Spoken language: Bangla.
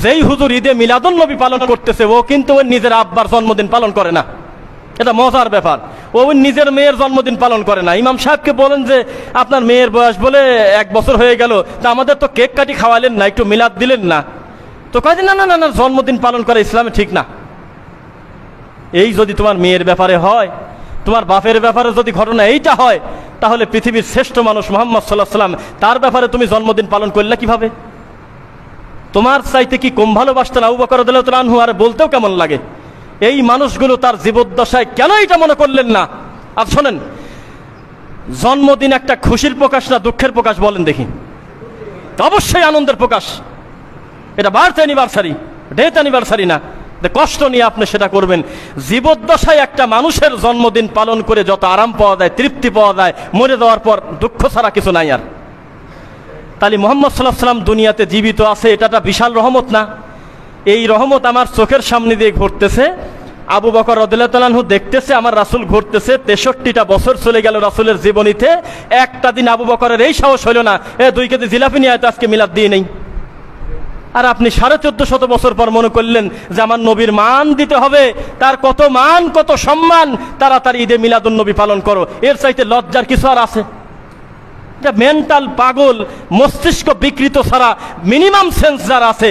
যেই হুজুর ঈদে মিলাদুন্নবী পালন করতেছে ও কিন্তু ওই নিজের আব্বার জন্মদিন পালন করে না। এটা মজার ব্যাপার, ও নিজের মেয়ের জন্মদিন পালন করে না। ইমাম সাহেবকে বলেন যে আপনার মেয়ের বয়স বলে 1 বছর হয়ে গেল, তা আমাদের তো কেক কাটি খাওয়ালেন না, একটু মিলাদ দিলেন না। তো কয় যে না না না না, জন্মদিন পালন করা ইসলামে ঠিক না। এই যদি তোমার মেয়ের ব্যাপারে হয়, তোমার বাপের ব্যাপারে যদি ঘটনা এইটা হয়, তাহলে পৃথিবীর শ্রেষ্ঠ মানুষ মুহাম্মদ সাল্লাল্লাহু আলাইহি ওয়াসাল্লাম তার ব্যাপারে তুমি জন্মদিন পালন করলে কিভাবে? তোমার চাইতে কি কম ভালোবাসতেন আবু বকর রাদিয়াল্লাহু আনহু? আর বলতেও কেমন লাগে, এই মানুষগুলো তার জীবদ্দশায় কেন এটা মনে করলেন না? আর শোনেন, জন্মদিন একটা খুশির প্রকাশ না দুঃখের প্রকাশ বলেন দেখি? অবশ্যই আনন্দের প্রকাশ। এটা বার্থ অ্যানিভার্সারি, ডেথ অ্যানিভার্সারি না। কষ্ট নিয়ে আপনি সেটা করবেন। জীবদ্দশায় একটা মানুষের জন্মদিন পালন করে যত আরাম পাওয়া যায়, তৃপ্তি পাওয়া যায়, মরে যাওয়ার পর দুঃখ ছাড়া কিছু নাই। আর তাহলে মুহাম্মদ সাল্লাল্লাহু আলাইহি ওয়াসাল্লাম দুনিয়াতে জীবিত আছে, এটা একটা বিশাল রহমত না? এই রহমত আমার চোখের সামনে দিয়ে ঘটতেছে, আবু বকর রাদিয়াল্লাহু তাআলা আনহু দেখতেছে, আমার রাসূল ঘুরতেছে। 63টা বছর চলে গেল রাসূলের জীবনীতে, একটা দিন আবু বকরের এই সাহস হইল না 2 কেজি জিলাপি নিয়ে আয় তো আজকে মিলাদ দিয়ে নেই। আর আপনি 1450 বছর পর মনে করলেন যে আমার নবীর মান দিতে হবে, তার কত মান কত সম্মান, তাড়াতাড়ি ঈদে মিলাদুন্নবী পালন করো। এর চাইতে লজ্জার কিছু আর আছে? মেন্টাল পাগল, মস্তিষ্ক বিকৃত ছাড়া মিনিমাম সেন্স যার আছে